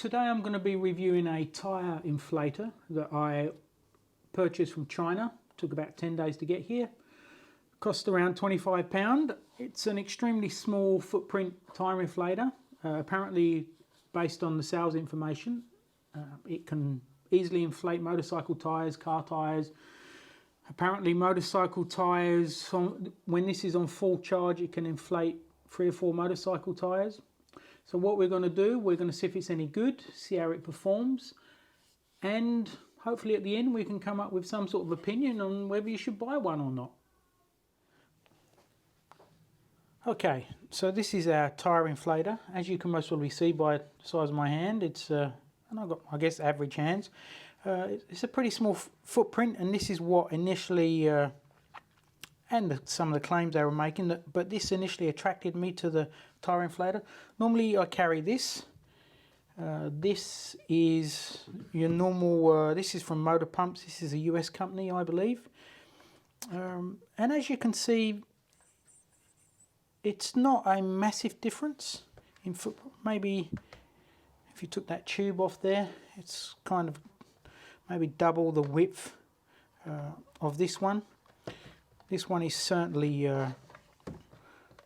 Today I'm going to be reviewing a tyre inflator that I purchased from China. Took about 10 days to get here. Cost around £25. It's an extremely small footprint tyre inflator. Apparently, based on the sales information, it can easily inflate motorcycle tyres, car tyres. Apparently motorcycle tyres, when this is on full charge, it can inflate 3 or 4 motorcycle tyres. So what we're going to do, we're going to see if it's any good, see how it performs, and hopefully at the end we can come up with some sort of opinion on whether you should buy one or not. Okay, so this is our tyre inflator. As you can most probably see by the size of my hand, it's and I've got, I guess, average hands. It's a pretty small footprint, and this is what initially some of the claims they were making, but this initially attracted me to the tyre inflator. Normally I carry this. This is your normal, this is from Motor Pumps. This is a US company, I believe. And as you can see, it's not a massive difference in footprint. Maybe if you took that tube off there, it's kind of maybe double the width of this one. This one is certainly a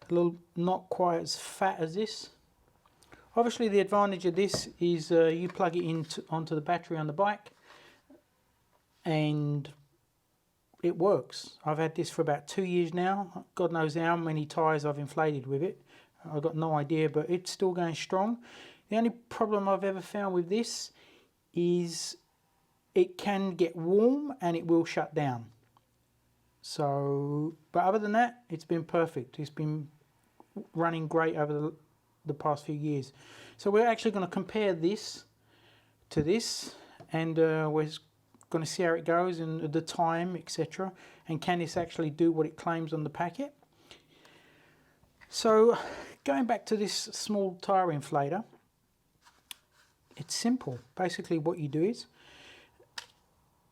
little not quite as fat as this. Obviously the advantage of this is you plug it onto the battery on the bike and it works. I've had this for about 2 years now. God knows how many tyres I've inflated with it. I've got no idea, but it's still going strong. The only problem I've ever found with this is it can get warm and it will shut down. So, but other than that, it's been perfect. It's been running great over the past few years. So we're actually going to compare this to this, and we're going to see how it goes and the time, etc. And can this actually do what it claims on the packet? So going back to this small tyre inflator, it's simple. Basically what you do is,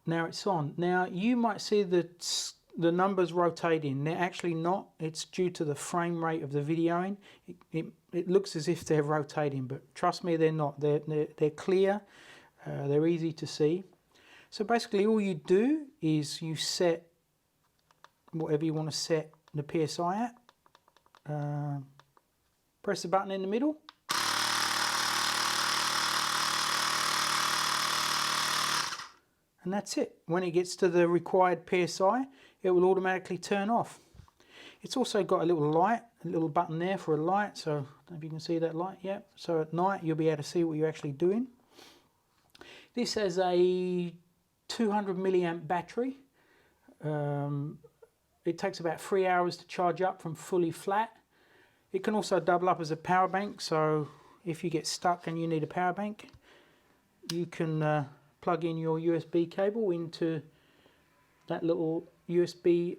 now it's on. Now you might see that the numbers rotating. They're actually not. It's due to the frame rate of the videoing. It looks as if they're rotating, but trust me, they're not. They're clear. They're easy to see. So basically all you do is you set whatever you want to set the PSI at. Press the button in the middle. And that's it. When it gets to the required PSI, it will automatically turn off. It's also got a little light, a little button there for a light. So I don't know if you can see that light. Yep. So at night you'll be able to see what you're actually doing. This has a 200 milliamp battery. It takes about 3 hours to charge up from fully flat. It can also double up as a power bank. So if you get stuck and you need a power bank, you can plug in your USB cable into that little USB,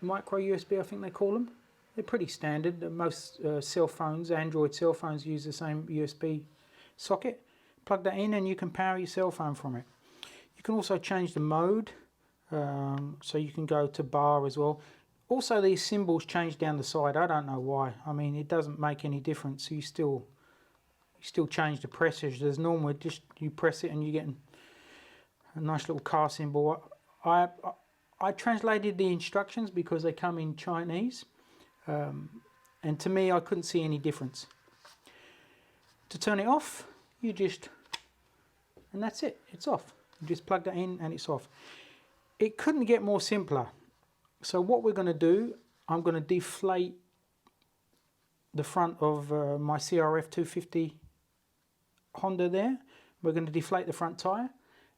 micro USB I think they call them. They're pretty standard. Most cell phones, Android cell phones, use the same USB socket. Plug that in and you can power your cell phone from it. You can also change the mode, so you can go to bar as well. Also these symbols change down the side. I don't know why. I mean, it doesn't make any difference. You still change the pressures as normal. Just you press it and you get a nice little car symbol. I translated the instructions because they come in Chinese, and to me I couldn't see any difference. To turn it off, you just, and that's it, it's off. You just plug that in and it's off. It couldn't get more simpler. So what we're going to do, I'm going to deflate the front of my CRF 250 Honda there. We're going to deflate the front tyre.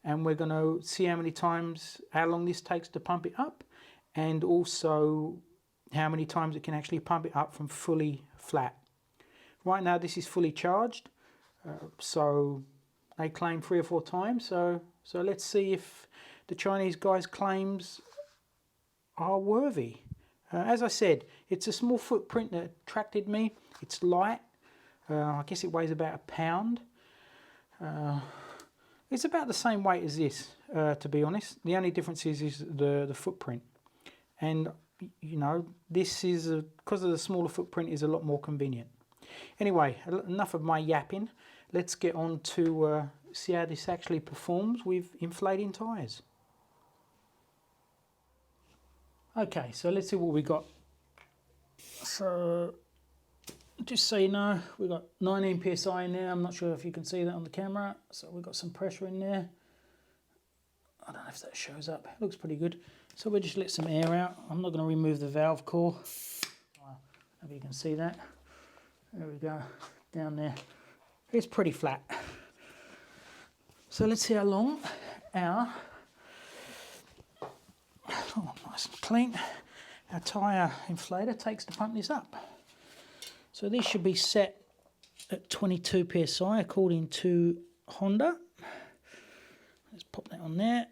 And we're going to see how long this takes to pump it up, and also how many times it can actually pump it up from fully flat. Right now this is fully charged, so they claim 3 or 4 times. So let's see if the Chinese guys' claims are worthy. As I said, it's a small footprint that attracted me. It's light. I guess it weighs about £1. It's about the same weight as this, to be honest. The only difference is the footprint. And, you know, this is, because of the smaller footprint, is a lot more convenient. Anyway, enough of my yapping. let's get on to see how this actually performs with inflating tyres. Okay, so let's see what we got. So just so you know, we've got 19 psi in there. I'm not sure if you can see that on the camera. So we've got some pressure in there. I don't know if that shows up. It looks pretty good. So we'll just let some air out. I'm not going to remove the valve core. Maybe you can see that. There we go, down there. It's pretty flat. So let's see how long our, nice and clean, our tyre inflator takes to pump this up. So this should be set at 22 psi according to Honda. Let's pop that on there.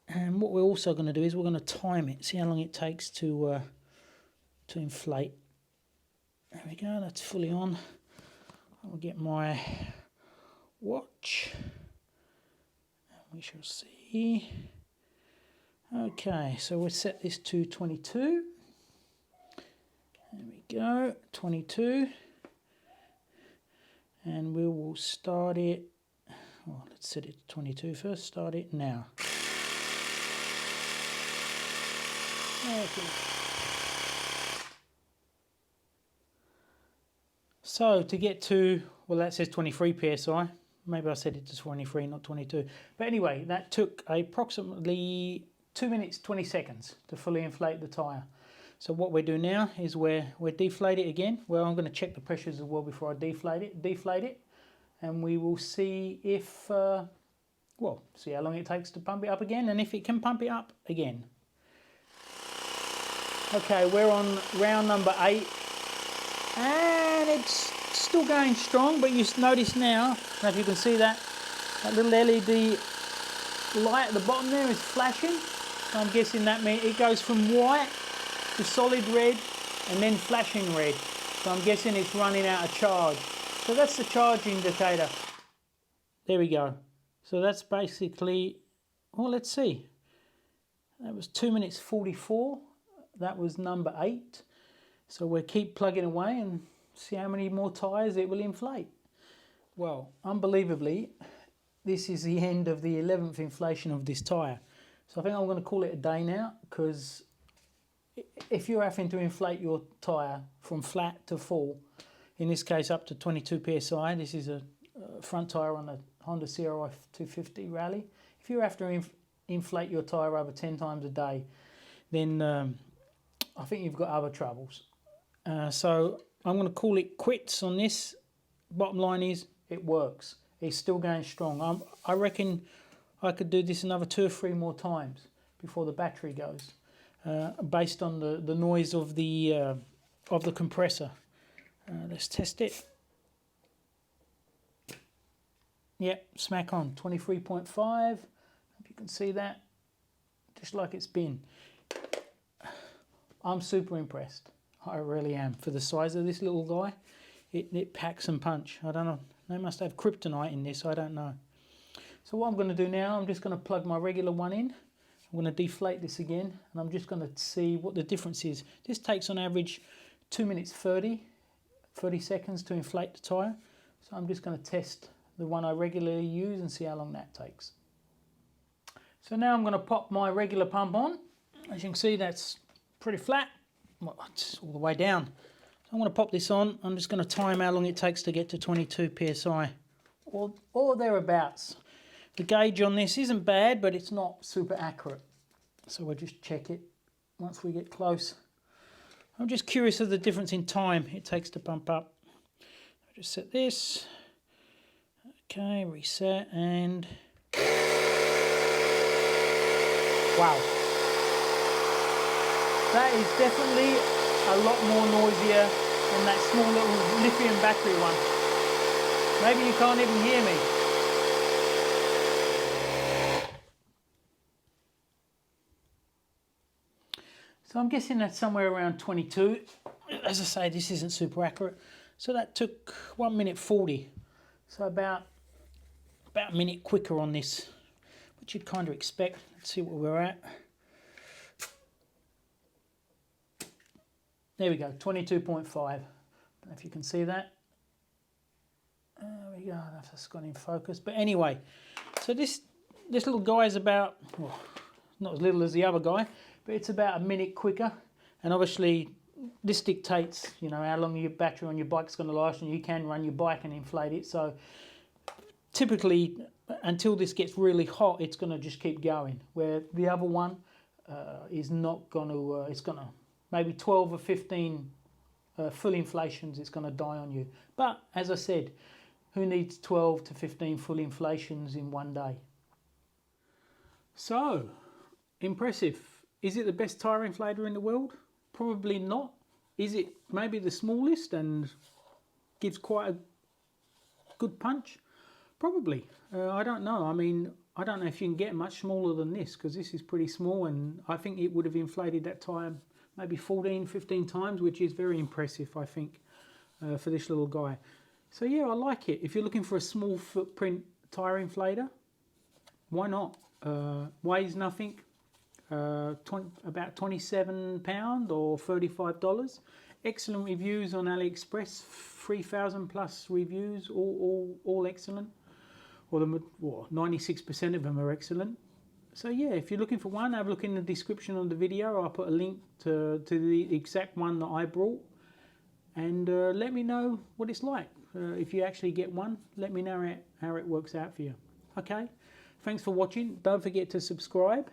And what we're also going to do is we're going to time it, see how long it takes to inflate. There we go, that's fully on. I'll get my watch. We shall see. Okay, so we'll set this to 22. There we go, 22. And we will start it. Well, let's set it to 22 first. Start it now. Okay. So to get to, well, that says 23 psi. Maybe I set it to 23, not 22. But anyway, that took approximately 2 minutes, 20 seconds to fully inflate the tyre. So what we do now is we'll deflate it again. Well, I'm going to check the pressures as well before I deflate it. And we will see if, well, see how long it takes to pump it up again and if it can pump it up again. Okay, we're on round number 8 and it's still going strong, but you notice now, I don't know if you can see that little LED light at the bottom there is flashing. So I'm guessing that means it goes from white to solid red and then flashing red. So I'm guessing it's running out of charge. So that's the charge indicator. There we go. So that's basically, well, let's see. That was 2 minutes 44. That was number 8. So we'll keep plugging away and see how many more tyres it will inflate. Well, unbelievably, this is the end of the 11th inflation of this tyre. So I think I'm going to call it a day now, because if you're having to inflate your tyre from flat to full, in this case up to 22 psi, this is a front tyre on a Honda CRI 250 Rally. If you have to inflate your tyre over 10 times a day, then I think you've got other troubles. So I'm going to call it quits on this. Bottom line is, it works. It's still going strong. I reckon I could do this another 2 or 3 more times before the battery goes, based on the noise of the compressor. Let's test it. Yep, smack on, 23.5. Hope you can see that, just like it's been. I'm super impressed. I really am. For the size of this little guy, it packs some punch. I don't know. They must have kryptonite in this. I don't know. So what I'm going to do now, I'm just going to plug my regular one in. I'm going to deflate this again, and I'm just going to see what the difference is. This takes on average 2 minutes 30 seconds to inflate the tyre. So I'm just going to test the one I regularly use and see how long that takes. So now I'm going to pop my regular pump on. As you can see, that's pretty flat. Well, it's all the way down. So I'm going to pop this on. I'm just going to time how long it takes to get to 22 psi or thereabouts. The gauge on this isn't bad, but it's not super accurate. So we'll just check it once we get close. I'm just curious of the difference in time it takes to pump up. I'll just set this. Okay, reset, and wow. That is definitely a lot more noisier than that small little lithium battery one. Maybe you can't even hear me. So I'm guessing that's somewhere around 22. As I say, this isn't super accurate. So that took 1 minute 40. So about a minute quicker on this, which you'd kind of expect. Let's see what we're at. There we go, 22.5. Don't know if you can see that. I don't know if it's gone in focus, but anyway, so this little guy is about, well, not as little as the other guy, but it's about a minute quicker, and obviously this dictates, you know, how long your battery on your bike's going to last, and you can run your bike and inflate it. So typically, until this gets really hot, it's going to just keep going, where the other one is not going to, it's going to, maybe 12 or 15 full inflations, it's going to die on you. But as I said, who needs 12 to 15 full inflations in one day? So, impressive. Is it the best tyre inflator in the world? Probably not. Is it maybe the smallest and gives quite a good punch? Probably. I don't know. I mean, I don't know if you can get much smaller than this, because this is pretty small, and I think it would have inflated that tyre maybe 14, 15 times, which is very impressive, I think, for this little guy. So yeah, I like it. If you're looking for a small footprint tyre inflator, why not? Weighs nothing. About £27 or $35. Excellent reviews on AliExpress, 3,000 plus reviews, all excellent. Or 96% of them are excellent. So yeah, if you're looking for one, have a look in the description of the video. I'll put a link to the exact one that I brought, and let me know what it's like. If you actually get one, let me know how it works out for you. Okay, thanks for watching. Don't forget to subscribe.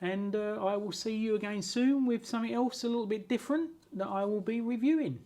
And I will see you again soon with something else a little bit different that I will be reviewing.